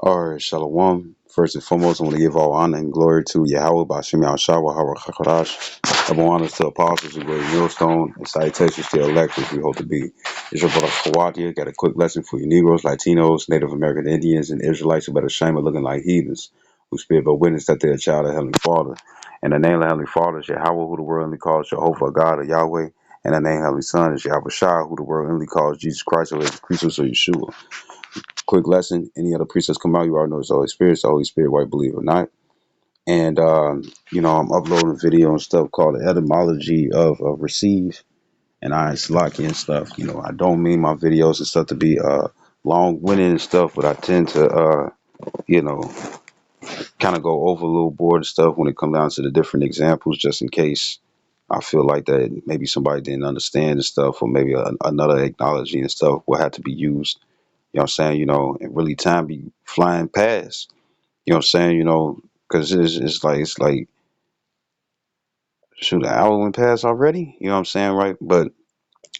Alright, Shalom. First and foremost, I want to give all honor and glory to Yahweh by Shemi Ashawa Hawa Hakarash. Double honors to apostles who wear millstone and salutations to electors we hope to be. It's your brother Kawadia. Got a quick lesson for you Negroes, Latinos, Native American Indians, and Israelites who better shame of looking like heathens, who spirit but witness that they're a child of Heavenly Father. And the name of the Heavenly Father is Yahweh, who the world only calls Jehovah, God, or Yahweh. And the name of the Heavenly Son is Yahweh Shai, who the world only calls Jesus Christ, or the Christos, or Yeshua. Quick lesson: any other precepts come out, you already know it's the Holy Spirit. It's the Holy Spirit, whether you believe or not. And I'm uploading a video and stuff called the etymology of receive and I Slocky and stuff. I don't mean my videos and stuff to be long-winded and stuff, but I tend to you know kind of go over a little board and stuff when it comes down to the different examples, just in case I feel like that maybe somebody didn't understand and stuff, or maybe another acknowledging and stuff will have to be used. You know what I'm saying? And really time be flying past. You know what I'm saying? Because it's like shoot, an hour went past already. You know what I'm saying, right? But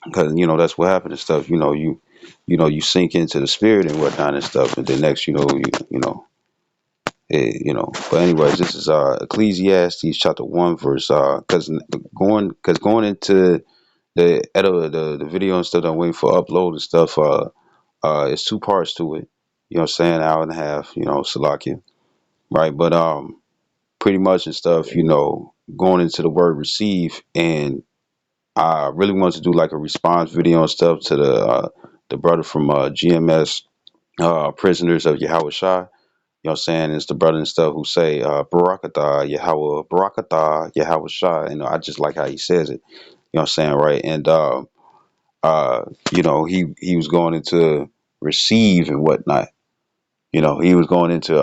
because that's what happened and stuff. You sink into the spirit and whatnot and stuff, and then next, But anyways, this is Ecclesiastes chapter 1 verse going into the video and stuff. I'm waiting for upload and stuff. It's two parts to it. You know what I'm saying? Hour and a half. Salakia, right? But pretty much and stuff. Going into the word receive, and I really wanted to do like a response video and stuff to the brother from GMS, prisoners of Yahweh Shai. You know what I'm saying? It's the brother and stuff who say Barakatah Yahweh, Barakatah Yahweh Shai. I just like how he says it. You know what I'm saying, right? And he was going into receive and whatnot. He was going into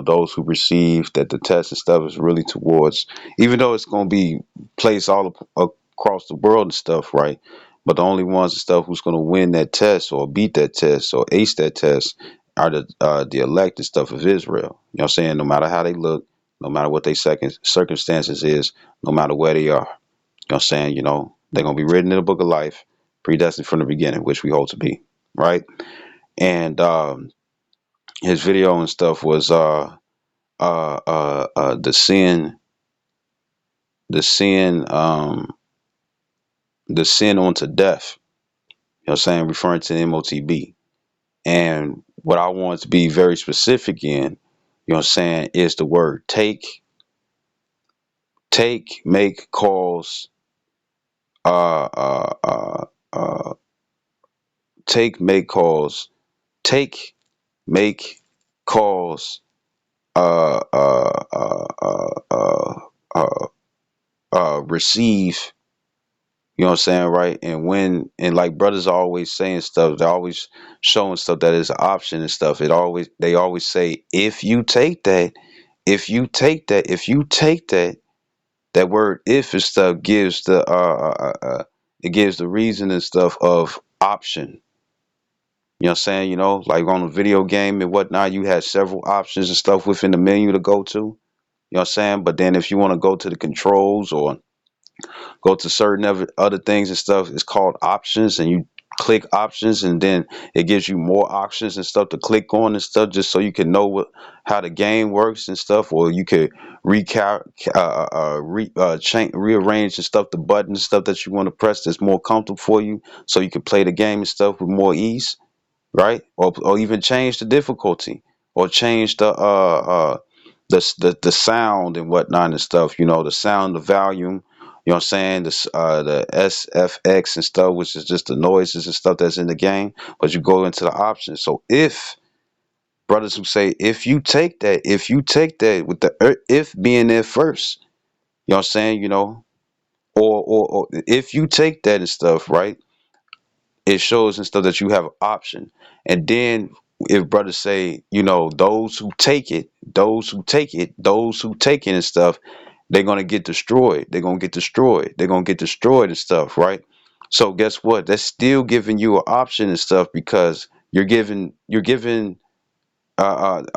those who receive that the test and stuff is really towards, even though it's going to be placed across the world and stuff, right? But the only ones and stuff who's going to win that test or beat that test or ace that test are the elect and stuff of Israel. You know what I'm saying? No matter how they look, no matter what their second circumstances is, no matter where they are. You know what I'm saying? They're going to be written in the book of life, predestined from the beginning, which we hold to be, right? And his video and stuff was the sin the sin unto death. You know what I'm saying, referring to M.O.T.B. And what I want to be very specific in, you know what I'm saying, is the word take, make, cause, uh uh uh uh take, make, cause, take, make, cause, uh uh uh uh uh uh, receive. You know what I'm saying, right? And like brothers are always saying stuff, they're always showing stuff that is an option and stuff. They always say, if you take that, that word if and stuff gives it gives the reason and stuff of option. You know what I'm saying? Like on a video game and whatnot, you had several options and stuff within the menu to go to. You know what I'm saying? But then if you want to go to the controls or go to certain other things and stuff, it's called options, and you click options, and then it gives you more options and stuff to click on and stuff, just so you can know how the game works and stuff, or you could rearrange and stuff, the buttons stuff that you want to press that's more comfortable for you, so you can play the game and stuff with more ease, right? Or even change the difficulty, or change the sound and whatnot and stuff. The sound, the volume. You know what I'm saying? The SFX and stuff, which is just the noises and stuff that's in the game. But you go into the options. So if brothers who say if you take that with the if being there first, you know what I'm saying? Or if you take that and stuff, right? It shows and stuff that you have an option. And then if brothers say, those who take it, those who take it and stuff, they're gonna get destroyed. They're gonna get destroyed. They're gonna get destroyed and stuff, right? So guess what? That's still giving you an option and stuff, because you're given what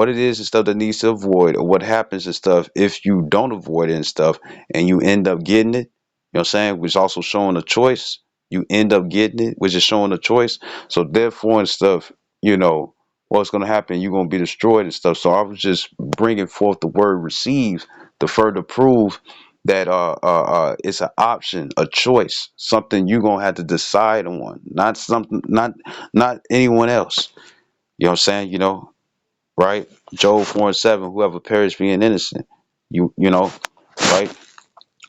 it is and stuff that needs to avoid, or what happens and stuff if you don't avoid it and stuff, and you end up getting it. You know what I'm saying? Which is also showing a choice. You end up getting it, which is showing a choice. So therefore and stuff, you know, what's going to happen? You're going to be destroyed and stuff. So I was just bringing forth the word receive to further prove that it's an option, a choice, something you're going to have to decide on, not something, not anyone else. You know what I'm saying? Right? Job 4:7, whoever perished being innocent. Right?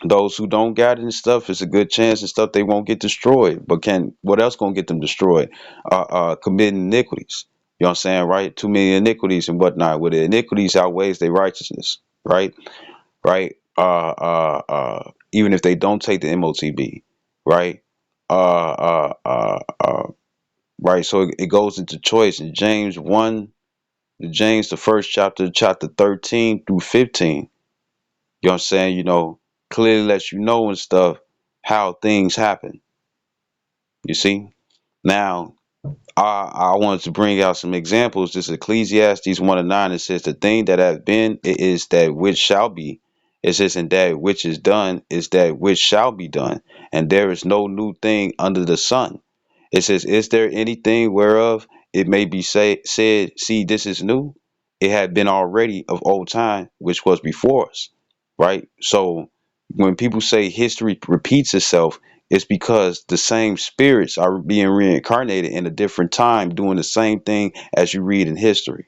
Those who don't got it and stuff, it's a good chance and stuff they won't get destroyed. But what else gonna get them destroyed? Committing iniquities. You know what I'm saying, right? Too many iniquities and whatnot. Where the iniquities outweighs their righteousness, right? Right? Even if they don't take the M.O.T.B, right? Right. So it goes into choice in James, the first chapter 13 through 15. You know what I'm saying? Clearly lets you know and stuff how things happen. You see? Now, I wanted to bring out some examples. This is Ecclesiastes 1:9. It says, the thing that has been, it is that which shall be. It says, and that which is done is that which shall be done. And there is no new thing under the sun. It says, is there anything whereof it may be said, see, this is new? It had been already of old time, which was before us. Right? So when people say history repeats itself, it's because the same spirits are being reincarnated in a different time, doing the same thing as you read in history.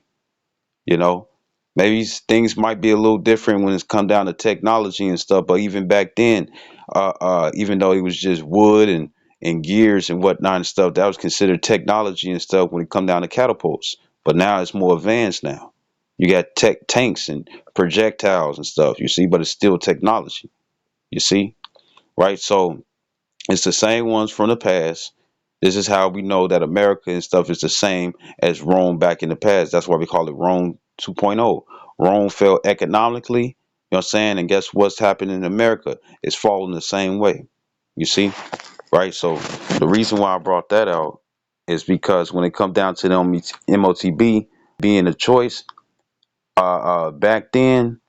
You know, maybe things might be a little different when it's come down to technology and stuff. But even back then, even though it was just wood and gears and whatnot and stuff, that was considered technology and stuff when it come down to catapults. But now it's more advanced now. You got tanks and projectiles and stuff. You see, but it's still technology. You see, right? So it's the same ones from the past. This is how we know that America and stuff is the same as Rome back in the past. That's why we call it Rome 2.0. Rome fell economically, you know what I'm saying? And guess what's happening in America? It's falling the same way. You see? Right? So the reason why I brought that out is because when it comes down to the M.O.T.B being a choice, back then,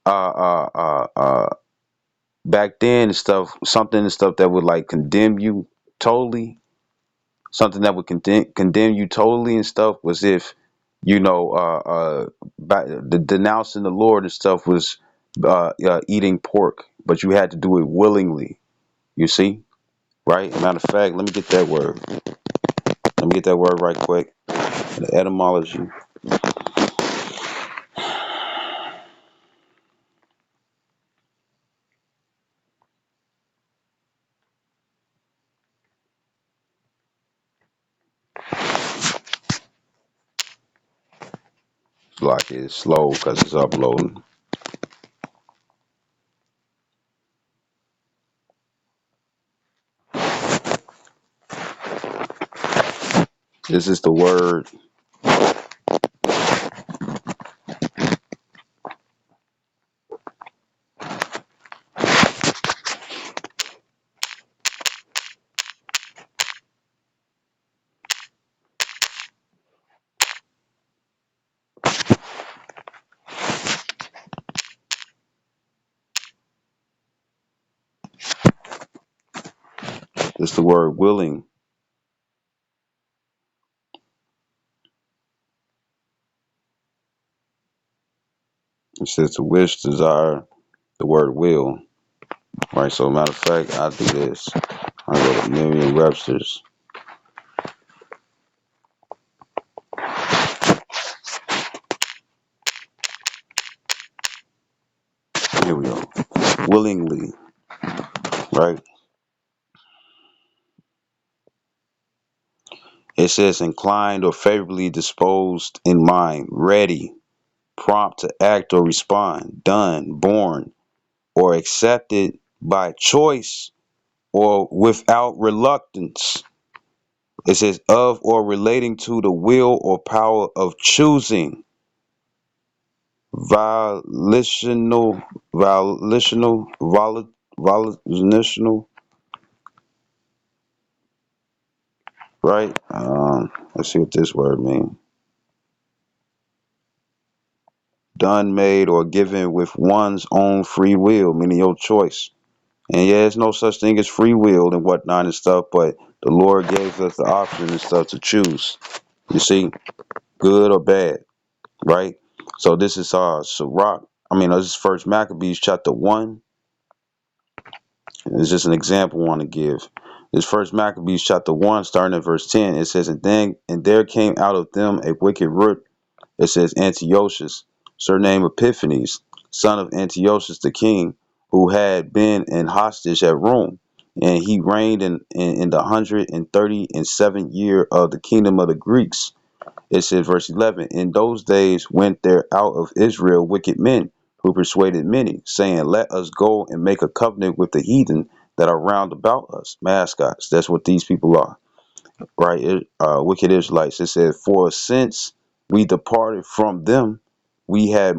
uh, uh, uh, uh, back then and stuff, something and stuff that would like condemn you totally, something that would condemn you totally and stuff was if the denouncing the Lord and stuff was eating pork, but you had to do it willingly. You see, right? Matter of fact, let me get that word. Let me get that word right quick. The etymology. Block is slow because it's uploading. This is the word. It's the word willing. It says to wish, desire. The word will. Right. So matter of fact, I do this. I go to Merriam-Webster's. Here we go. Willingly, right? It says inclined or favorably disposed in mind, ready, prompt to act or respond, done, born, or accepted by choice or without reluctance. It says of or relating to the will or power of choosing, volitional, right? Let's see what this word means. Done, made, or given with one's own free will, meaning your choice. And yeah, there's no such thing as free will and whatnot and stuff, but the Lord gave us the option and stuff to choose. You see? good or bad, right? So this is Sirach. This is First Maccabees chapter 1. It's just an example I want to give. This First Maccabees chapter 1, starting at verse 10, it says, and there came out of them a wicked root. It says Antiochus, surnamed Epiphanes, son of Antiochus the king, who had been an hostage at Rome. And he reigned in the 137th year of the kingdom of the Greeks. It says, verse 11, in those days went there out of Israel wicked men, who persuaded many, saying, let us go and make a covenant with the heathen that are round about us. Mascots, that's what these people are, right? Wicked Israelites. It said, for since we departed from them, we had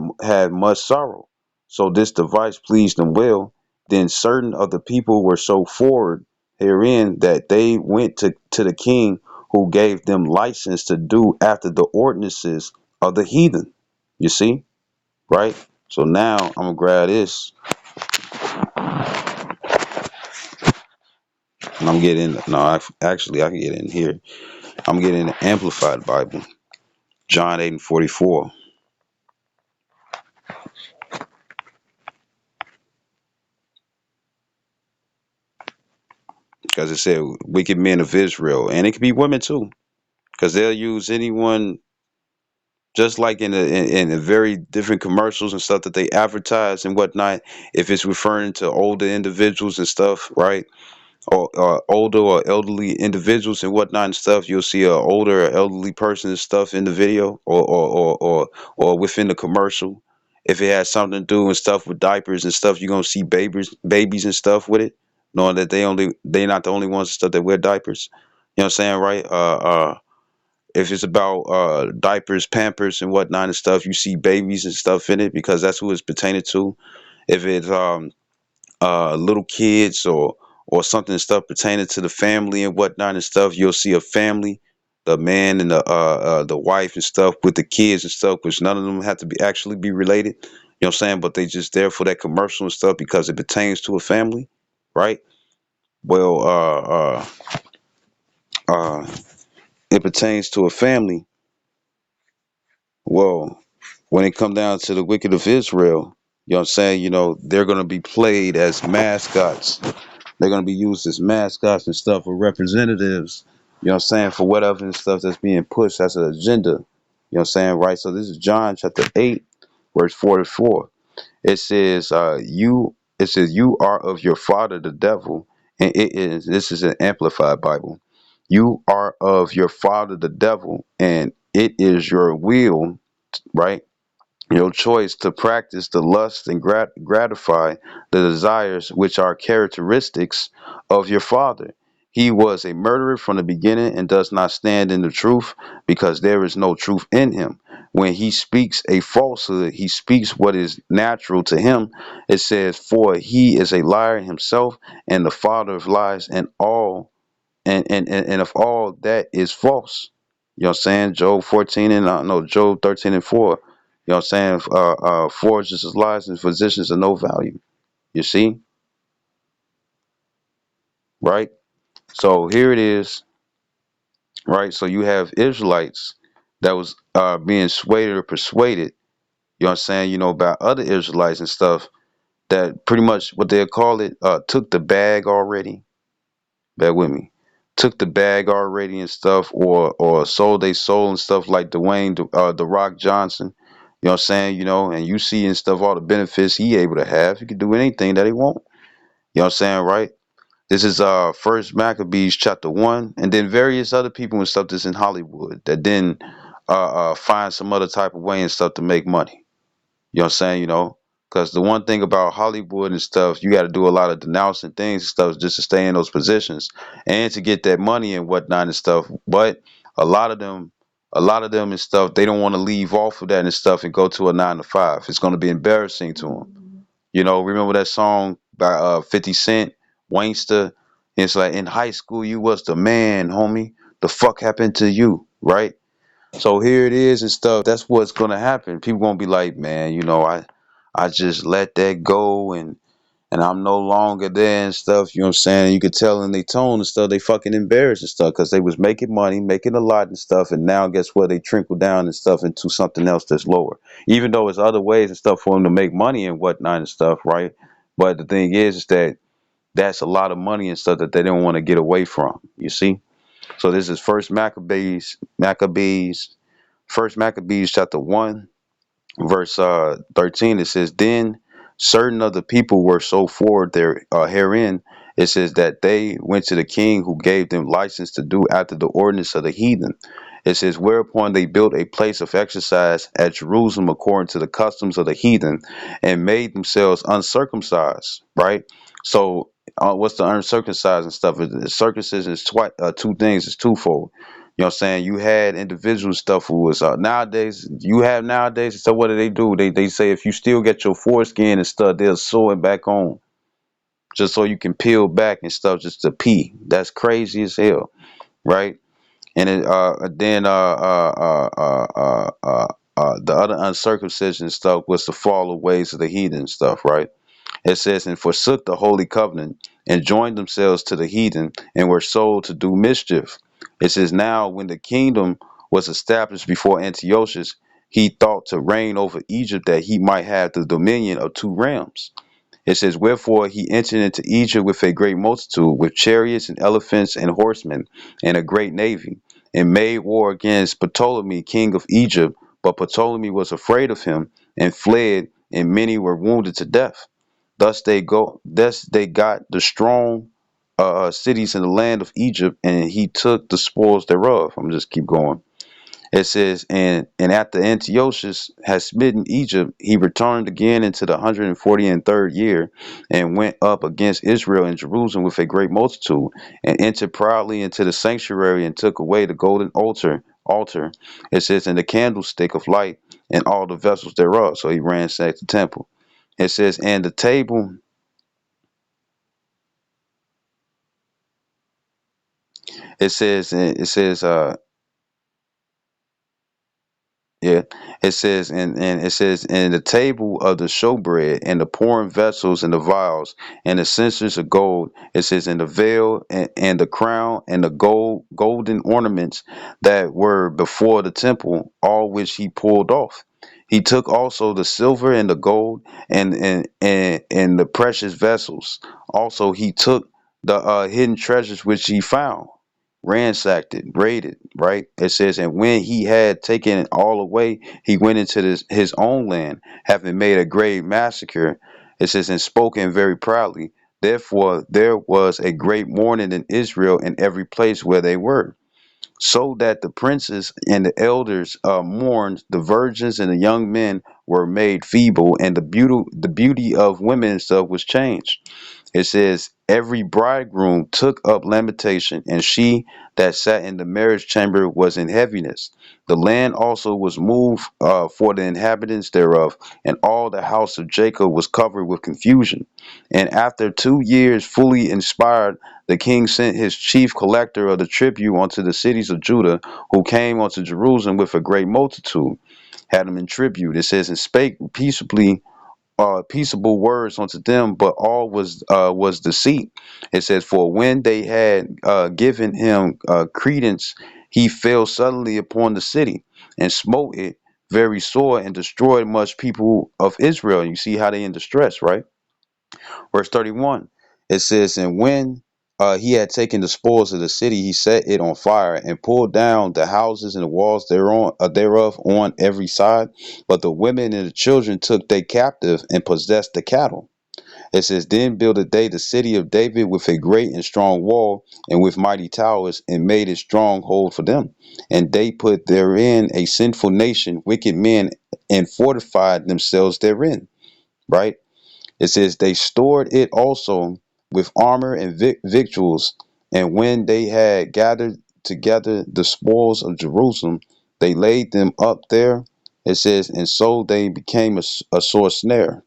much sorrow. So this device pleased them well. Then certain of the people were so forward herein that they went to the king, who gave them license to do after the ordinances of the heathen. You see, right? So now I'm gonna grab this and I'm getting no. Actually, I can get in here. I'm getting the Amplified Bible, John 8:44. Because it said wicked men of Israel, and it could be women too, because they'll use anyone, just like in the very different commercials and stuff that they advertise and whatnot. If it's referring to older individuals and stuff, right, or older or elderly individuals and whatnot and stuff, you'll see a older or elderly person and stuff in the video, or within the commercial. If it has something to do and stuff with diapers and stuff, you're gonna see babies and stuff with it, knowing that they not the only ones and stuff that wear diapers. You know what I'm saying, right? If it's about diapers, pampers, and whatnot and stuff, you see babies and stuff in it, because that's who it's pertaining to. If it's little kids, or something and stuff pertaining to the family and whatnot and stuff, you'll see a family, the man and the wife and stuff with the kids and stuff, which none of them have to be actually be related. You know what I'm saying? But they just there for that commercial and stuff because it pertains to a family, right? Well, uh, it pertains to a family. Well, when it come down to the wicked of Israel, you know what I'm saying? They're gonna be played as mascots. They're gonna be used as mascots and stuff, or representatives. You know what I'm saying? For whatever and stuff that's being pushed as an agenda. You know what I'm saying? Right. So this is John chapter 8, verse 44. It says, "You." It says, "You are of your father the devil," and it is. This is an amplified Bible. You are of your father the devil, and it is your will, right? Your choice to practice the lust and gratify the desires which are characteristics of your father. He was a murderer from the beginning and does not stand in the truth, because there is no truth in him. When he speaks a falsehood, he speaks what is natural to him. It says, for he is a liar himself and the father of lies, and all and of all that is false. You know what I'm saying? Job 14 and no, Job 13 and 4. You know what I'm saying? Forges is lies and physicians are no value. You see? Right? So here it is, right? So you have Israelites that was being swayed or persuaded, you know what I'm saying, by other Israelites and stuff, that pretty much what they'll call it, took the bag already. Bear with me. Took the bag already and stuff, or sold their soul and stuff, like Dwayne the Rock Johnson. You know what I'm saying? And you see and stuff all the benefits he able to have. He can do anything that he want. You know what I'm saying, right? This is First Maccabees chapter 1, and then various other people and stuff that's in Hollywood that then find some other type of way and stuff to make money. You know what I'm saying? Because the one thing about Hollywood and stuff, you got to do a lot of denouncing things and stuff just to stay in those positions and to get that money and whatnot and stuff. But a lot of them, a lot of them and stuff, they don't want to leave off of that and stuff and go to a 9 to 5. It's going to be embarrassing to them. Remember that song by 50 Cent, Wangsta? It's like, in high school, you was the man, homie. The fuck happened to you, right? So here it is and stuff. That's what's gonna happen. People gonna be like, man, I just let that go, and I'm no longer there and stuff. You know what I'm saying? You could tell in their tone and stuff, they fucking embarrassed and stuff because they was making money, making a lot and stuff, and now guess what? They trickle down and stuff into something else that's lower. Even though there's other ways and stuff for them to make money and whatnot and stuff, right? But the thing is that that's a lot of money and stuff that they don't want to get away from. You see? So this is First Maccabees chapter 1 verse 13. It says, then certain of the people were so forward there herein. It says that they went to the king, who gave them license to do after the ordinance of the heathen. It says, whereupon they built a place of exercise at Jerusalem according to the customs of the heathen, and made themselves uncircumcised. Right. So what's the uncircumcised and stuff? Circumcision is two things. It's twofold. You know what I'm saying? You had individual stuff who was nowadays. So what do? They say if you still get your foreskin and stuff, they'll sew it back on just so you can peel back and stuff just to pee. That's crazy as hell, right? And then the other uncircumcision stuff was the fall of ways of the heathen stuff, right? It says, and forsook the holy covenant, and joined themselves to the heathen, and were sold to do mischief. It says, now when the kingdom was established before Antiochus, he thought to reign over Egypt, that he might have the dominion of two realms. It says, wherefore he entered into Egypt with a great multitude, with chariots and elephants and horsemen, and a great navy, and made war against Ptolemy, king of Egypt. But Ptolemy was afraid of him, and fled, and many were wounded to death. Thus they got the strong cities in the land of Egypt, and he took the spoils thereof. I'm just keep going. It says, and after Antiochus had smitten Egypt, he returned again into the 143rd year, and went up against Israel and Jerusalem with a great multitude, and entered proudly into the sanctuary, and took away the golden altar. It says, and the candlestick of light, and all the vessels thereof. So he ransacked the temple. It says, and the table. It says Yeah, it says, and it says, and the table of the showbread, and the pouring vessels, and the vials, and the censers of gold. It says, and the veil, and the crown, and the golden ornaments that were before the temple, all which he pulled off. He took also the silver and the gold, and the precious vessels. Also he took the hidden treasures which he found, ransacked it, raided, right? It says, and when he had taken it all away, he went into his own land, having made a great massacre. It says, and spoken very proudly. Therefore, there was a great mourning in Israel in every place where they were, so that the princes and the elders mourned, the virgins and the young men were made feeble, and the beauty of women and stuff was changed. It says, every bridegroom took up lamentation, and she that sat in the marriage chamber was in heaviness. The land also was moved for the inhabitants thereof, and all the house of Jacob was covered with confusion. And after 2 years fully inspired, the king sent his chief collector of the tribute unto the cities of Judah, who came unto Jerusalem with a great multitude, had them in tribute. It says, and spake peaceable words unto them, but all was deceit. It says, for when they had given him credence, he fell suddenly upon the city, and smote it very sore, and destroyed much people of Israel. You see how they in distress, right? Verse 31. It says, and when he had taken the spoils of the city, he set it on fire, and pulled down the houses and the walls thereof on every side. But the women and the children took they captive, and possessed the cattle. It says, then builded they the city of David with a great and strong wall, and with mighty towers, and made a stronghold for them. And they put therein a sinful nation, wicked men, and fortified themselves therein. Right? It says, they stored it also with armor and victuals. And when they had gathered together the spoils of Jerusalem, they laid them up there. It says, and so they became a sore snare.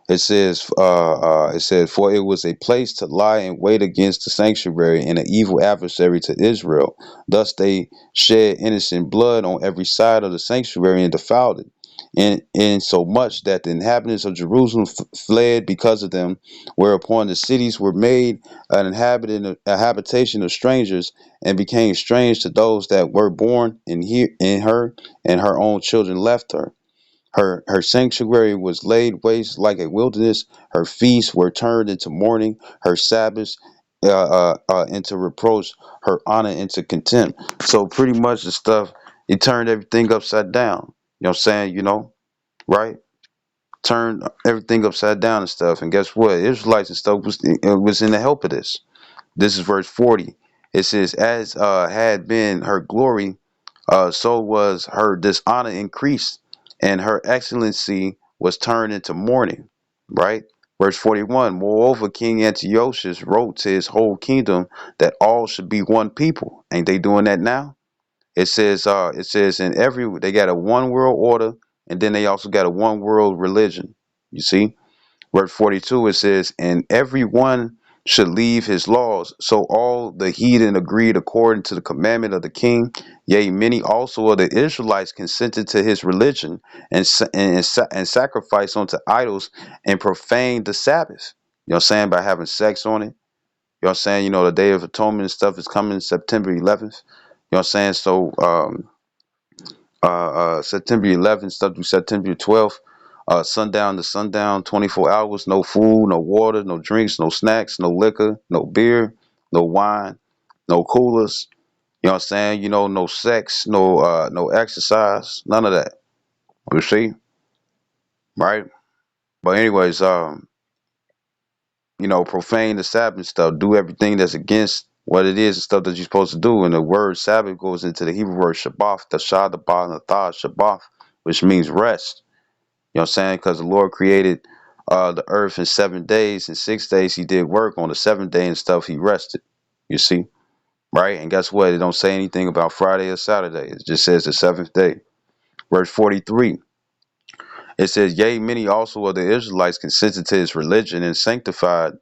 It says, for it was a place to lie in wait against the sanctuary, and an evil adversary to Israel. Thus they shed innocent blood on every side of the sanctuary, and defiled it. in so much that the inhabitants of Jerusalem fled because of them, whereupon the cities were made a habitation of strangers, and became strange to those that were born in her, and her own children left her. Her sanctuary was laid waste like a wilderness. Her feasts were turned into mourning. Her Sabbaths into reproach. Her honor into contempt. So pretty much the stuff, it turned everything upside down. You know what I'm saying? Right? Turned everything upside down and stuff. And guess what? Israelites and stuff was in the help of this. This is verse 40. It says, as had been her glory, so was her dishonor increased, and her excellency was turned into mourning. Right? Verse 41. Moreover, King Antiochus wrote to his whole kingdom that all should be one people. Ain't they doing that now? It says in every they got a one world order, and then they also got a one world religion. You see? Verse 42, it says, and everyone should leave his laws. So all the heathen agreed according to the commandment of the king. Yea, many also of the Israelites consented to his religion, and sacrificed unto idols, and profaned the Sabbath. You know what I'm saying? By having sex on it. You know what I'm saying? The Day of Atonement and stuff is coming September 11th. You know what I'm saying? So, September 11th stuff through September 12th, sundown to sundown, 24 hours, no food, no water, no drinks, no snacks, no liquor, no beer, no wine, no coolers. You know what I'm saying? No sex, no exercise, none of that. You see, right? But anyways, profane the Sabbath stuff, do everything that's against what it is and stuff that you're supposed to do. And the word Sabbath goes into the Hebrew word Shabbath, the Shah, the Ba, and the Tha, Shabbath, which means rest. You know what I'm saying? Because the Lord created the earth in 7 days. In 6 days, he did work. On the seventh day and stuff, he rested. You see? Right? And guess what? It don't say anything about Friday or Saturday. It just says the seventh day. Verse 43. It says, yea, many also of the Israelites consented to his religion, and sacrificed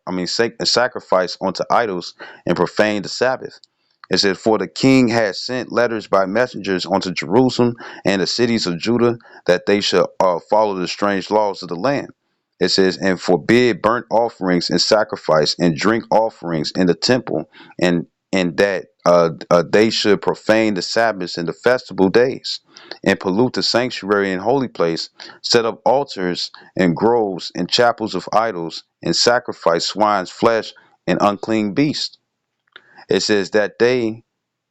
unto idols, and profaned the Sabbath. It said, for the king had sent letters by messengers unto Jerusalem and the cities of Judah, that they should follow the strange laws of the land. It says, and forbid burnt offerings and sacrifice and drink offerings in the temple, and that they should profane the Sabbaths and the festival days, and pollute the sanctuary and holy place, set up altars and groves and chapels of idols, and sacrifice swine's flesh and unclean beasts. It says that they,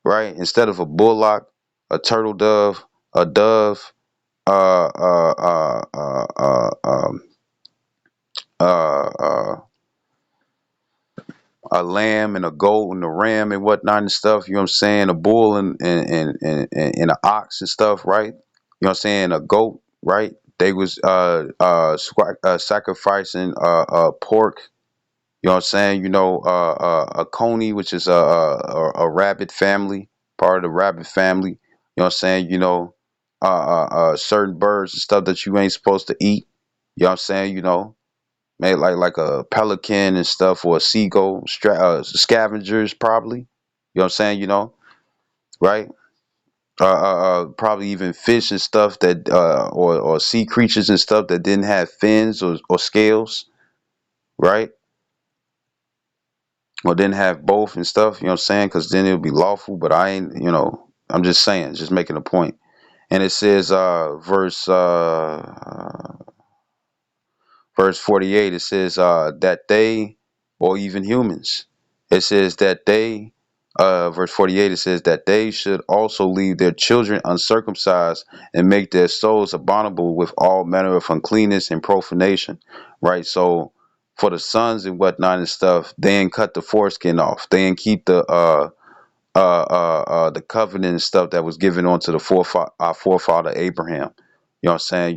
right, instead of a bullock, a turtle dove, a dove, uh, uh, uh, uh, uh, um, uh, a lamb and a goat and a ram and whatnot and stuff, you know what I'm saying? A bull and an ox and stuff, right? You know what I'm saying? A goat, right? They was sacrificing pork. You know what I'm saying? A coney, which is a rabbit family, part of the rabbit family. You know what I'm saying? Certain birds and stuff that you ain't supposed to eat. You know what I'm saying? Maybe like a pelican and stuff, or a seagull, scavengers probably. You know what I'm saying? Right? Probably even fish and stuff that, or sea creatures and stuff that didn't have fins or scales, right? Or didn't have both and stuff. You know what I'm saying? Because then it would be lawful. But I ain't. I'm just saying, just making a point. And it says, verse 48, it says that they, or even humans, it says that they, verse 48, it says that they should also leave their children uncircumcised, and make their souls abominable with all manner of uncleanness and profanation. Right? So for the sons and whatnot and stuff, they ain't cut the foreskin off. They ain't keep the covenant and stuff that was given onto our forefather Abraham. You know what I'm saying?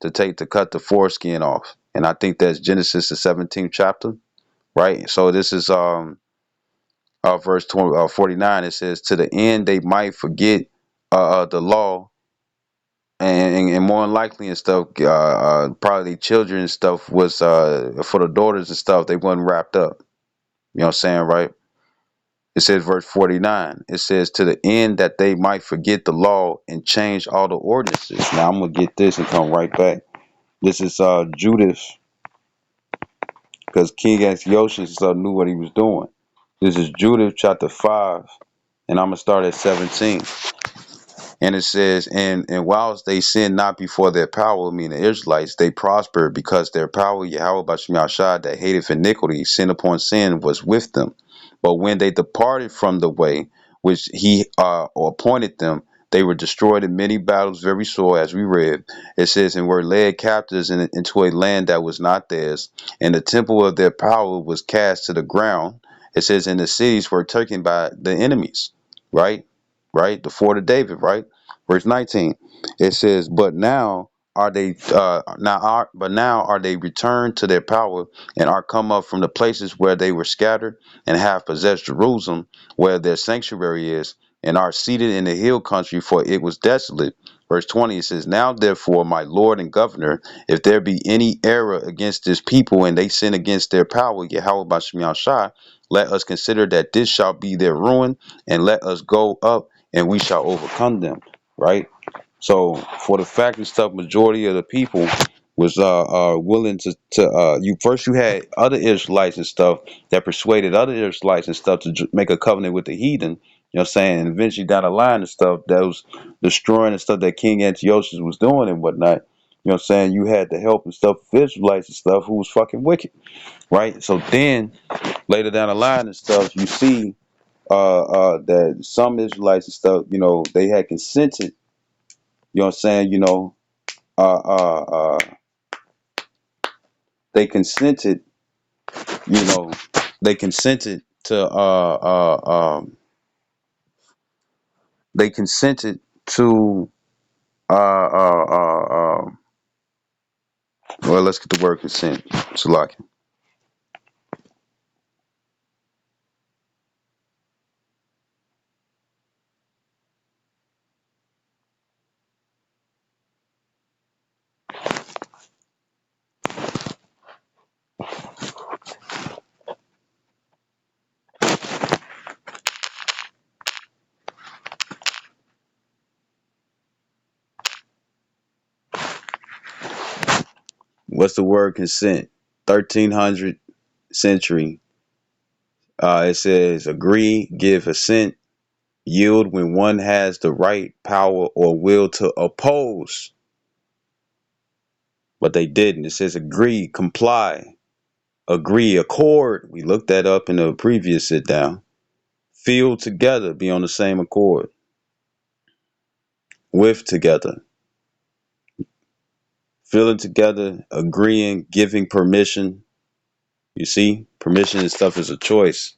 To cut the foreskin off, and I think that's Genesis the 17th chapter, right? So this is verse 49. It says, to the end they might forget the law, and more than likely and stuff, probably children and stuff was for the daughters and stuff, they wasn't wrapped up. You know what I'm saying, right? It says verse 49. It says to the end that they might forget the law and change all the ordinances. Now I'm gonna get this and come right back. This is Judith, because King Antiochus knew what he was doing. This is Judith chapter 5, and I'm gonna start at 17. And it says, and whilst they sinned not before their power, meaning the Israelites, they prospered because their power, Yahweh Bashem Yahshua, that hated iniquity, sin upon sin, was with them. But when they departed from the way which he appointed them, they were destroyed in many battles, very sore, as we read. It says, and were led captives into a land that was not theirs, and the temple of their power was cast to the ground. It says, and the cities were taken by the enemies, right? Right? The fort of David, right? Verse 19. It says, but now are they now are they returned to their power and are come up from the places where they were scattered and have possessed Jerusalem, where their sanctuary is, and are seated in the hill country, for it was desolate. Verse 20, it says, now therefore, my Lord and Governor, if there be any error against this people, and they sin against their power, Yahweh Bashem Yahushua, let us consider that this shall be their ruin, and let us go up, and we shall overcome them. Right? So for the fact and stuff, majority of the people was willing to you had other Israelites and stuff that persuaded other Israelites and stuff to make a covenant with the heathen. You know what I'm saying? And eventually down the line and stuff that was destroying the stuff that King Antiochus was doing and whatnot. You know what I'm saying? You had the help and stuff of Israelites and stuff who was fucking wicked. Right? So then later down the line and stuff, you see that some Israelites and stuff, they had consented, you know what I'm saying, uh, uh, uh, they consented, you know, they consented to, they consented to, well, let's get the word consent. Salaki. What's the word consent? 1300 century. It says agree, give assent, yield when one has the right, power, or will to oppose. But they didn't. It says agree, comply, agree, accord. We looked that up in the previous sit down. Feel together, be on the same accord. With together. Feeling together, agreeing, giving permission. You see, permission and stuff is a choice.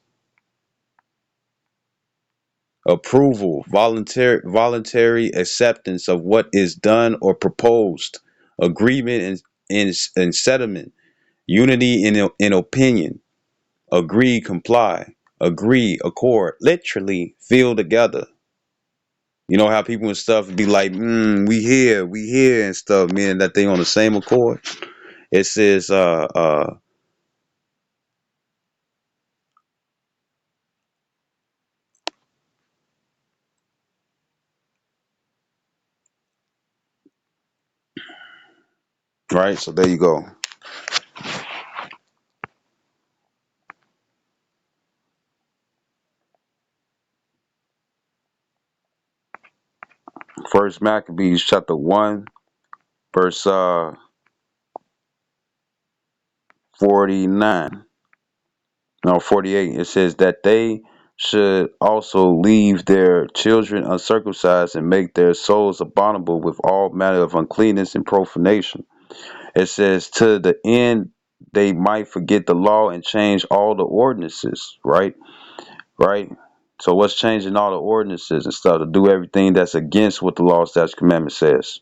Approval, voluntary acceptance of what is done or proposed. Agreement and settlement. Unity in opinion. Agree, comply. Agree, accord. Literally, feel together. You know how people and stuff be like, we here and stuff, meaning that they on the same accord. It says, right. So there you go. First Maccabees chapter 1, verse 49. No, 48. It says that they should also leave their children uncircumcised and make their souls abominable with all manner of uncleanness and profanation. It says to the end they might forget the law and change all the ordinances, right? Right? So what's changing all the ordinances and stuff to do everything that's against what the law, statute, commandment says?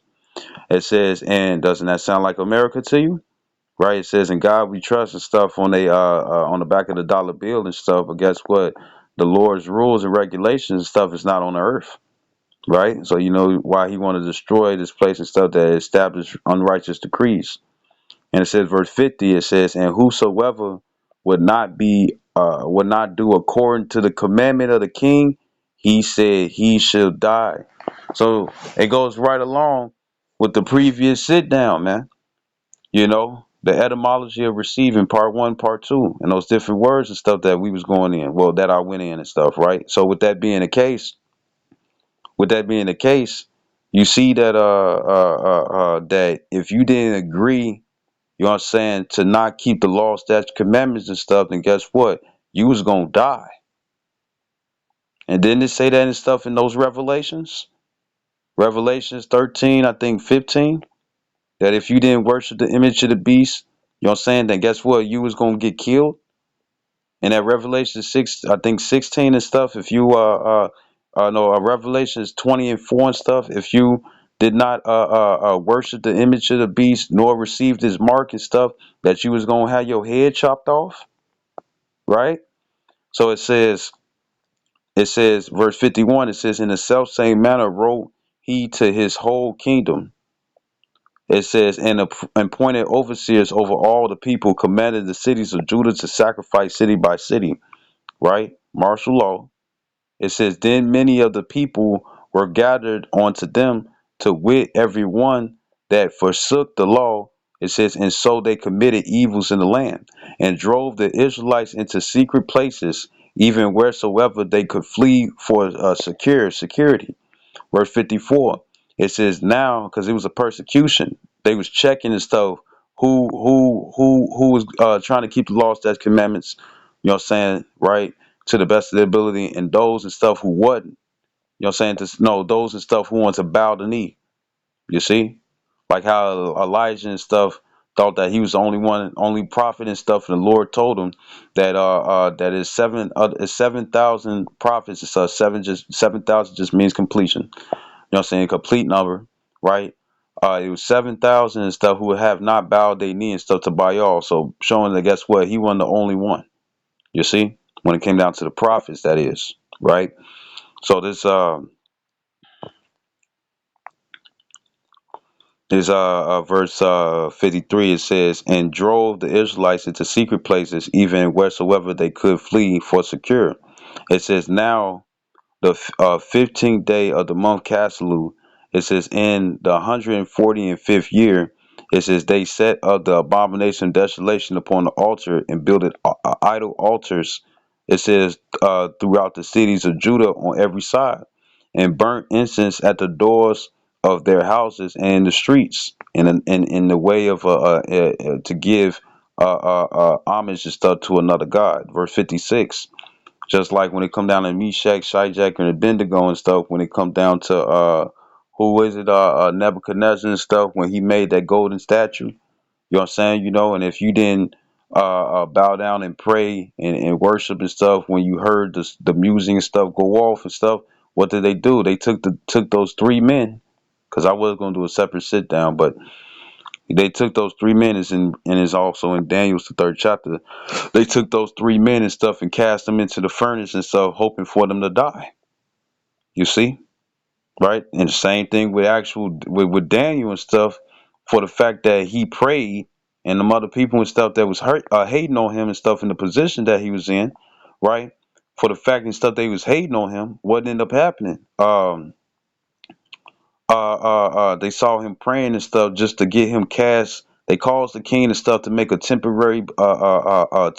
It says, and doesn't that sound like America to you? Right? It says, in God we trust and stuff on the back of the dollar bill and stuff. But guess what? The Lord's rules and regulations and stuff is not on the earth, right? So you know why He want to destroy this place and stuff that established unrighteous decrees. And it says, verse 50, it says, and whosoever would not be would not do according to the commandment of the king, he said he shall die. So it goes right along with the previous sit down, man. You know, the etymology of receiving, part one, part two, and those different words and stuff that we was going in. Well, that I went in and stuff, right? So with that being the case, you see that that if you didn't agree, you know what I'm saying, to not keep the law, statutes, commandments and stuff, then guess what? You was gonna die. And didn't it say that and stuff in those Revelations? Revelations 13, I think 15, that if you didn't worship the image of the beast, you know what I'm saying, then guess what? You was gonna get killed. And at Revelation 6, I think 16 and stuff, if you no, Revelations 20 and 4 and stuff, if you did not worship the image of the beast nor received his mark and stuff, that you was gonna have your head chopped off, right? So it says verse 51, it says, in the self same manner wrote he to his whole kingdom. It says, and appointed overseers over all the people, commanded the cities of Judah to sacrifice city by city, right? Martial law. It says, then many of the people were gathered unto them, to wit, every one that forsook the law. It says, and so they committed evils in the land, and drove the Israelites into secret places, even wheresoever they could flee for security. Verse 54, it says, now, because it was a persecution, they was checking and stuff, who was trying to keep the law, statutes, commandments, you know what I'm saying, right, to the best of their ability, and those and stuff who wasn't, you know what I'm saying, to know those and stuff who want to bow the knee. You see? Like how Elijah and stuff thought that he was the only one, only prophet and stuff, and the Lord told him that that is 7,000 prophets. It's 7,000 just means completion. You know what I'm saying? Complete number, right? It was 7,000 and stuff who would have not bowed their knee and stuff to Baal. So showing that, guess what? He wasn't the only one. You see? When it came down to the prophets, that is, right? So this verse 53, it says, and drove the Israelites into secret places, even wheresoever they could flee for secure. It says, now the 15th day of the month Caslu, it says, in the 145th year, it says, they set up the abomination of desolation upon the altar and builded idol altars. It says, throughout the cities of Judah on every side, and burnt incense at the doors of their houses and in the streets, in the way of to give homage and stuff to another god. Verse 56. Just like when it come down to Meshach, Shadrach, and Abednego and stuff, when it come down to who is it, Nebuchadnezzar and stuff, when he made that golden statue, you know what I'm saying, you know, and if you didn't bow down and pray and worship and stuff, when you heard the music and stuff go off and stuff, what did they do? They took those three men, because I was going to do a separate sit down, but they took those three men, is also in Daniel's the third chapter. They took those three men and stuff and cast them into the furnace and stuff, hoping for them to die. You see, right? And the same thing with with Daniel and stuff, for the fact that he prayed, and the other people and stuff that was hating on him and stuff in the position that he was in, right? For the fact and stuff they was hating on him, what ended up happening? They saw him praying and stuff just to get him cast. They caused the king and stuff to make a temporary, a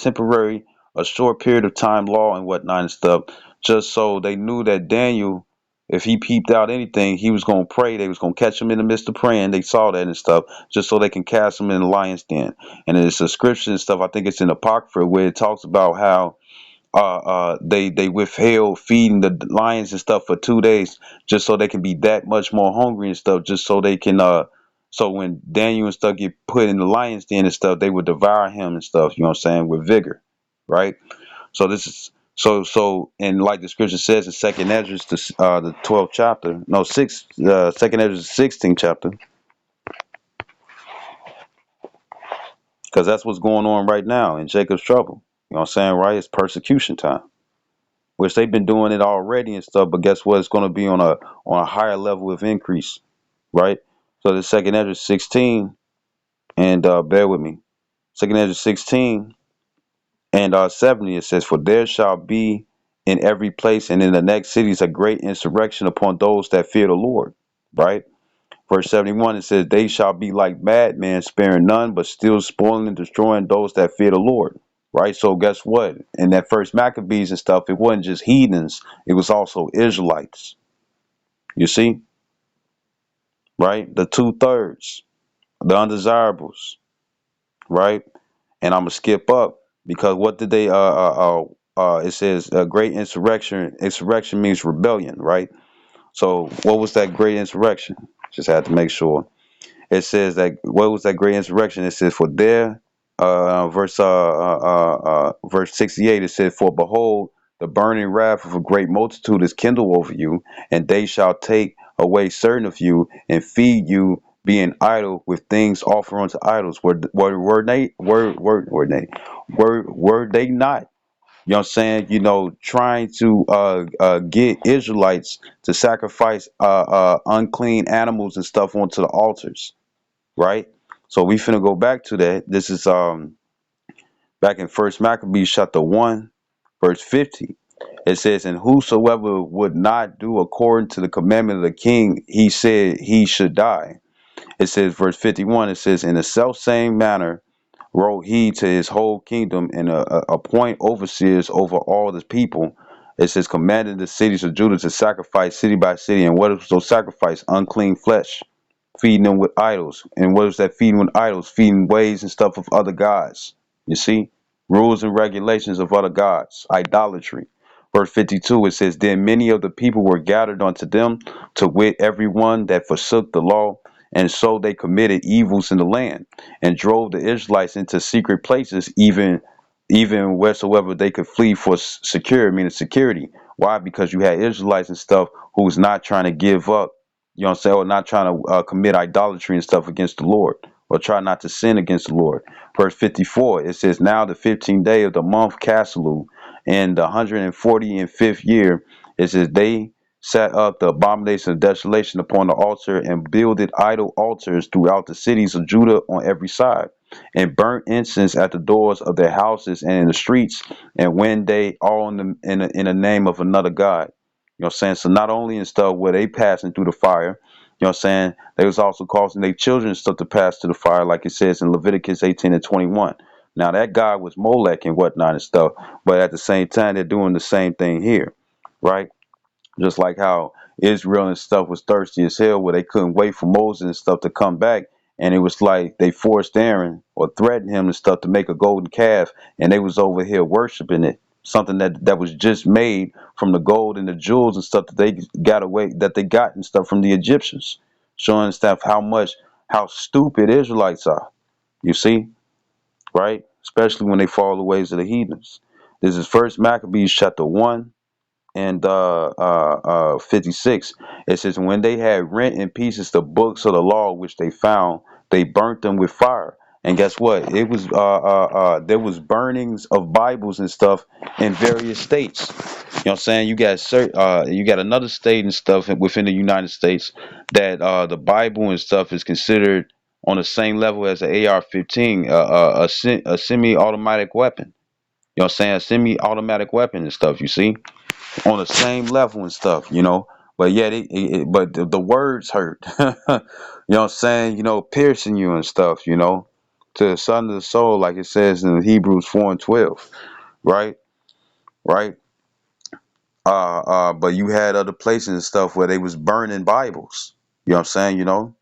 short period of time law and whatnot and stuff, just so they knew that Daniel, if he peeped out anything, he was gonna pray. They was gonna catch him in the midst of praying. They saw that and stuff, just so they can cast him in the lion's den. And it's a scripture and stuff. I think it's in Apocrypha where it talks about how they withheld feeding the lions and stuff for 2 days, just so they can be that much more hungry and stuff, just so they can so when Daniel and stuff get put in the lions den and stuff, they would devour him and stuff, you know what I'm saying, with vigor, right? So this is and like the scripture says in second Ezra, the 12th chapter, no, second Ezra, the 16th chapter, because that's what's going on right now in Jacob's trouble, you know what I'm saying, right? It's persecution time, which they've been doing it already and stuff. But guess what? It's going to be on a higher level of increase, right? So the second Ezra 16, and bear with me, second Ezra 16 And 70 it says, "For there shall be in every place and in the next cities a great insurrection upon those that fear the Lord." Right? Verse 71 it says, "They shall be like madmen, sparing none, but still spoiling and destroying those that fear the Lord." Right? So guess what? In that first Maccabees and stuff, it wasn't just heathens, it was also Israelites. You see? Right? The two-thirds, the undesirables, right? And I'm gonna skip up because what did they it says great insurrection. Insurrection means rebellion, right? So what was that great insurrection? Just had to make sure. It says that what was that great insurrection? It says, "For there," verse 68. It says, "For behold, the burning wrath of a great multitude is kindled over you, and they shall take away certain of you and feed you, being idle with things offered unto idols." Were they not? You know what I'm saying? You know, trying to get Israelites to sacrifice unclean animals and stuff onto the altars, right? So we finna go back to that. This is back in First Maccabees chapter 1, verse 50. It says, "And whosoever would not do according to the commandment of the king, he said he should die." It says, verse 51, it says, "In the self same manner wrote he to his whole kingdom, and appoint overseers over all the people." It says, "Commanding the cities of Judah to sacrifice city by city." And what is those sacrifice? Unclean flesh, feeding them with idols. And what is that feeding with idols? Feeding ways and stuff of other gods. You see? Rules and regulations of other gods. Idolatry. Verse 52, it says, "Then many of the people were gathered unto them, to wit, every one that forsook the law, and so they committed evils in the land, and drove the Israelites into secret places, even wheresoever they could flee for secure, meaning security." Why? Because you had Israelites and stuff who's not trying to give up, you know what I'm saying, or not trying to commit idolatry and stuff against the Lord, or try not to sin against the Lord. Verse 54, it says, "Now the 15th day of the month Caslu, in the 145th year," it says, "they set up the abomination of desolation upon the altar, and builded idol altars throughout the cities of Judah on every side, and burnt incense at the doors of their houses and in the streets, and when they all in the name of another god." You know what I'm saying? So not only in stuff where they passing through the fire, you know what I'm saying, they was also causing their children and stuff to pass through the fire, like it says in Leviticus 18 and 21. Now that god was Molech and whatnot and stuff, but at the same time they're doing the same thing here, right? Just like how Israel and stuff was thirsty as hell, where they couldn't wait for Moses and stuff to come back, and it was like they forced Aaron or threatened him and stuff to make a golden calf, and they was over here worshiping it, something that was just made from the gold and the jewels and stuff that they got and stuff from the Egyptians, showing stuff how stupid Israelites are. You see, right? Especially when they follow the ways of the heathens. This is First Maccabees chapter 1 and 56. It says, "When they had rent in pieces the books of the law which they found, they burnt them with fire." And guess what? It was there was burnings of Bibles and stuff in various states. You know what I'm saying? You got another state and stuff within the United States that the Bible and stuff is considered on the same level as the AR-15, a semi-automatic weapon. You know what I'm saying? A semi-automatic weapon and stuff. You see? On the same level and stuff, you know. But yet, but the words hurt. You know what I'm saying? You know, piercing you and stuff. You know, to the son of the soul, like it says in Hebrews 4 and 12. Right, right. But you had other places and stuff where they was burning Bibles. You know what I'm saying? You know.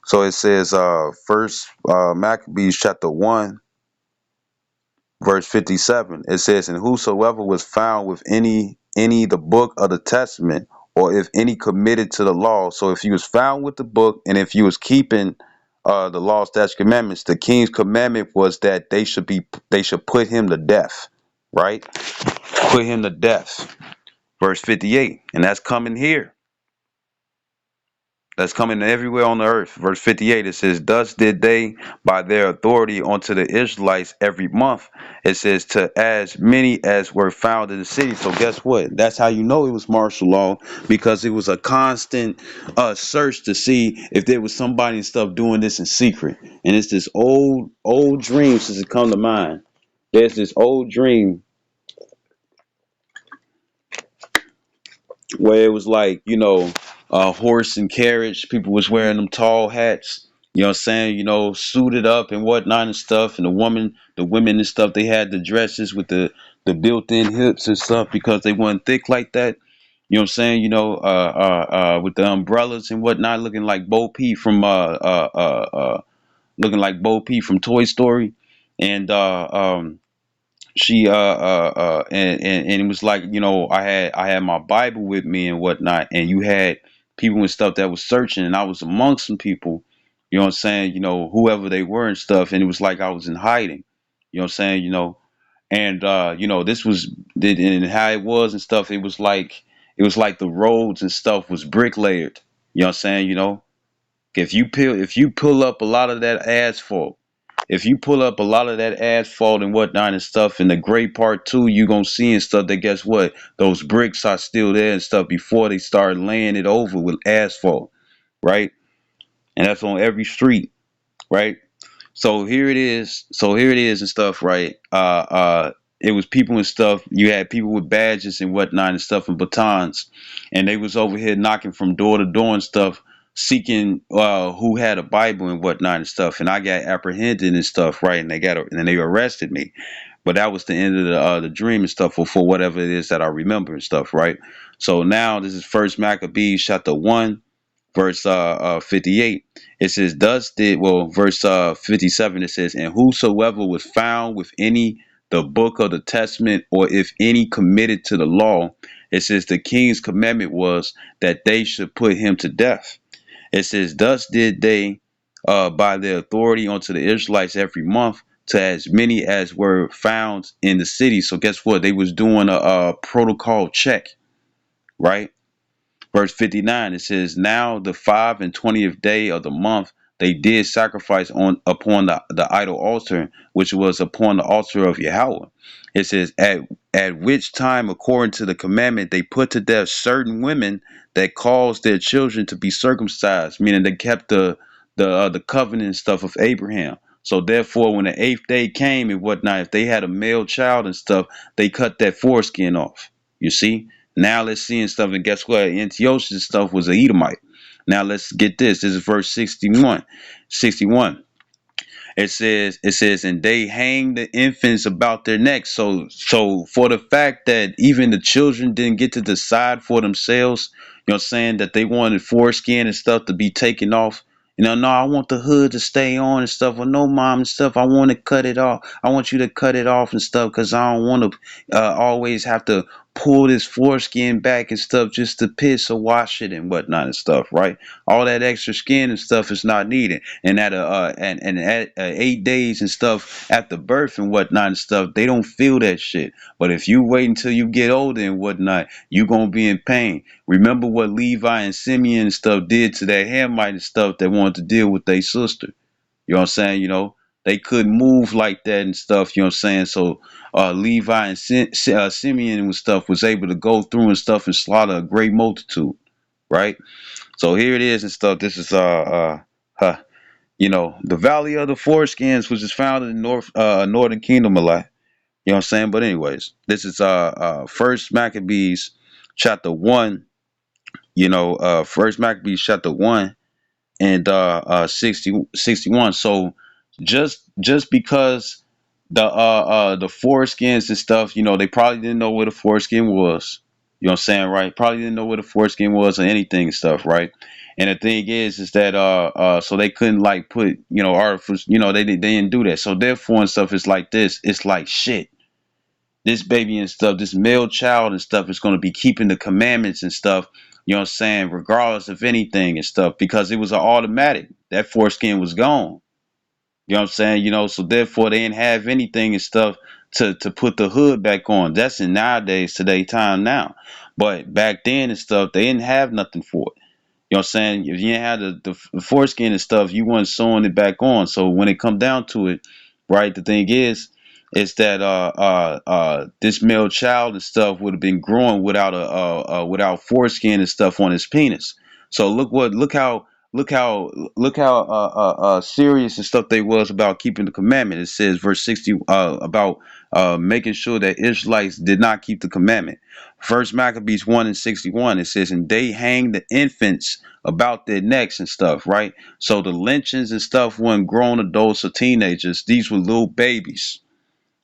So it says, First Maccabees chapter 1 verse 57, it says, "And whosoever was found with any the book of the testament, or if any committed to the law." So if you was found with the book, and if you was keeping the law, statutes, commandments, the king's commandment was that they should put him to death. Right? Put him to death. Verse 58, and that's coming here. That's coming everywhere on the earth. Verse 58, it says, "Thus did they by their authority unto the Israelites every month." It says, "To as many as were found in the city." So guess what? That's how you know it was martial law, because it was a constant search to see if there was somebody and stuff doing this in secret. And it's this old dream since it come to mind. There's this old dream where it was like, horse and carriage. People was wearing them tall hats. You know what I'm saying? Suited up and whatnot and stuff. And the women and stuff, they had the dresses with the built-in hips and stuff because they weren't thick like that. You know what I'm saying? With the umbrellas and whatnot, looking like Bo Peep from Toy Story. And she and it was like, I had my Bible with me and whatnot, and you had people and stuff that was searching, and I was amongst some people, you know what I'm saying, whoever they were and stuff, and it was like I was in hiding, you know what I'm saying, and this was and how it was and stuff. It was like the roads and stuff was brick layered, you know what I'm saying, if you pull up a lot of that asphalt, if you pull up a lot of that asphalt and whatnot and stuff, in the gray part too, you gonna see and stuff that, guess what? Those bricks are still there and stuff before they start laying it over with asphalt, right? And that's on every street, right? So here it is. So here it is and stuff, right? It was people and stuff. You had people with badges and whatnot and stuff and batons, and they was over here knocking from door to door and stuff, seeking who had a Bible and whatnot and stuff. And I got apprehended and stuff, right? And they arrested me. But that was the end of the dream and stuff, for whatever it is that I remember and stuff, right? So now this is First Maccabees chapter 1, verse 58. It says, verse 57, it says, and whosoever was found with any the book of the testament, or if any committed to the law, it says the king's commandment was that they should put him to death. It says, thus did they by their authority unto the Israelites every month, to as many as were found in the city. So guess what? They was doing a protocol check, right? Verse 59, it says, now the 25th day of the month, they did sacrifice upon the idol altar, which was upon the altar of Yahweh. It says, at which time, according to the commandment, they put to death certain women that caused their children to be circumcised, meaning they kept the covenant and stuff of Abraham. So therefore, when the 8th day came and whatnot, if they had a male child and stuff, they cut that foreskin off. You see? Now let's see and stuff, and guess what? Antiochus and stuff was a Edomite. Now let's get this. This is verse 61. 61. It says, and they hang the infants about their necks. So for the fact that even the children didn't get to decide for themselves, saying that they wanted foreskin and stuff to be taken off. No, I want the hood to stay on and stuff. Well, no, mom and stuff. I want to cut it off. I want you to cut it off and stuff because I don't want to always have to pull this foreskin back and stuff just to piss or wash it and whatnot and stuff, right? All that extra skin and stuff is not needed. And at 8 days and stuff after birth and whatnot and stuff, they don't feel that shit. But if you wait until you get older and whatnot, you gonna be in pain. Remember what Levi and Simeon and stuff did to that Hamite and stuff that wanted to deal with their sister. You know what I'm saying? They couldn't move like that and stuff. You know what I'm saying? So Levi and Simeon and stuff was able to go through and stuff and slaughter a great multitude, right? So here it is and stuff. This is the Valley of the Foreskins, which is found in the Northern Kingdom a lot. You know what I'm saying? But anyways, this is First Maccabees chapter 1. First Maccabees chapter 1 and 61. So just because the foreskins and stuff, they probably didn't know where the foreskin was. You know what I'm saying, right? Probably didn't know where the foreskin was or anything and stuff, right? And the thing is that so they couldn't like put artificial, they didn't do that. So therefore and stuff, it's like this. It's like shit. This baby and stuff, this male child and stuff is going to be keeping the commandments and stuff, you know what I'm saying, regardless of anything and stuff, because it was an automatic. That foreskin was gone. You know what I'm saying? So therefore they didn't have anything and stuff to put the hood back on. That's in nowadays, today time now. But back then and stuff, they didn't have nothing for it. You know what I'm saying? If you didn't have the foreskin and stuff, you weren't sewing it back on. So when it come down to it, right, the thing is that this male child and stuff would have been growing without without foreskin and stuff on his penis. So look look how serious and stuff they was about keeping the commandment. It says verse 60 about making sure that Israelites did not keep the commandment. First Maccabees 1:61, it says, and they hang the infants about their necks and stuff, right? So the lynchings and stuff weren't grown adults or teenagers. These were little babies,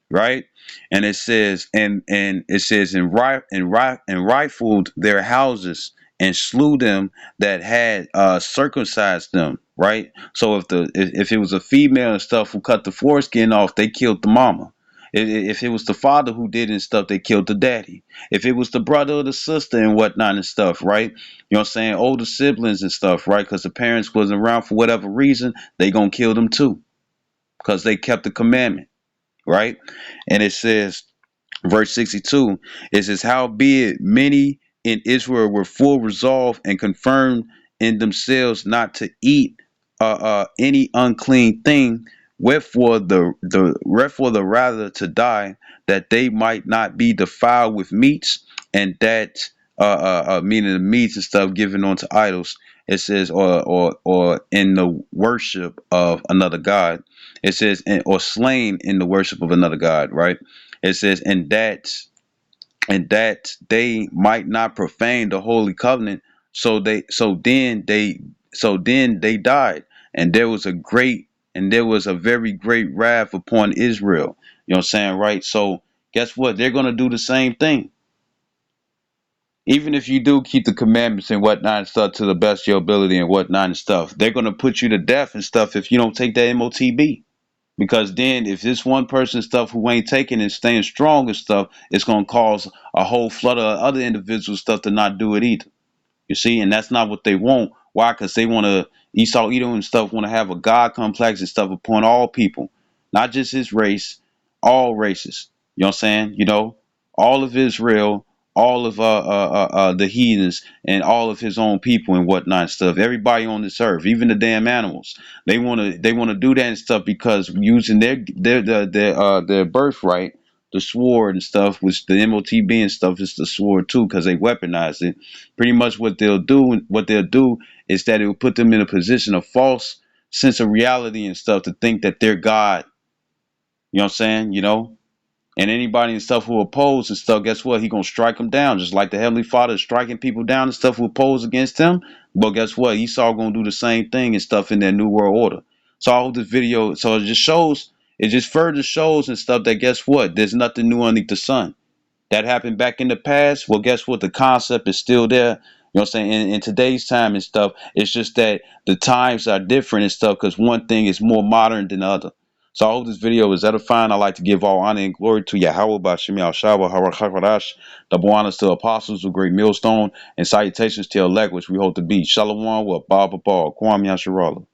right? And it says, and it says, and rifled their houses and slew them that had circumcised them, right? So if it was a female and stuff who cut the foreskin off, they killed the mama. If it was the father who did it and stuff, they killed the daddy. If it was the brother or the sister and whatnot and stuff, right? You know what I'm saying? Older siblings and stuff, right? Because the parents wasn't around for whatever reason, they gonna kill them too, because they kept the commandment, right? And it says, verse 62, it says, howbeit many in Israel were full resolved and confirmed in themselves not to eat any unclean thing, wherefore the rather to die, that they might not be defiled with meats, and that meaning the meats and stuff given unto idols. It says, or in the worship of another god. It says, or slain in the worship of another god, right? It says, and that they might not profane the holy covenant. So then they died, and there was a very great wrath upon Israel. You know what I'm saying, right? So guess what? They're gonna do the same thing. Even if you do keep the commandments and whatnot and stuff to the best of your ability and whatnot and stuff, they're gonna put you to death and stuff if you don't take that M.O.T.B. Because then, if this one person stuff who ain't taking it, staying strong and stuff, it's gonna cause a whole flood of other individual stuff to not do it either. You see, and that's not what they want. Why? Because they want to, Esau, Edom, and stuff want to have a God complex and stuff upon all people, not just his race, all races. You know what I'm saying? You know, all of Israel, all of the heathens, and all of his own people and whatnot and stuff. Everybody on this earth, even the damn animals, they want to do that and stuff because using their birthright, the sword and stuff, which the M.O.T.B and stuff is the sword too, because they weaponize it. Pretty much what they'll do is that it will put them in a position of false sense of reality and stuff to think that they're God. You know what I'm saying? You know, and anybody and stuff who oppose and stuff, guess what? He gonna strike them down, just like the Heavenly Father is striking people down and stuff who oppose against him. But guess what? Esau gonna do the same thing and stuff in their new world order. So I hope this video, so it just further shows and stuff that guess what? There's nothing new underneath the sun. That happened back in the past. Well, guess what? The concept is still there. You know what I'm saying? In today's time and stuff, it's just that the times are different and stuff because one thing is more modern than the other. So I hope this video is edifying. I like to give all honor and glory to Yahweh Bashim Yahshua Harakakarash, the Boanas to apostles of great millstone, and salutations to elect, which we hope to be. Shalom with Baba Kwam Yasharala.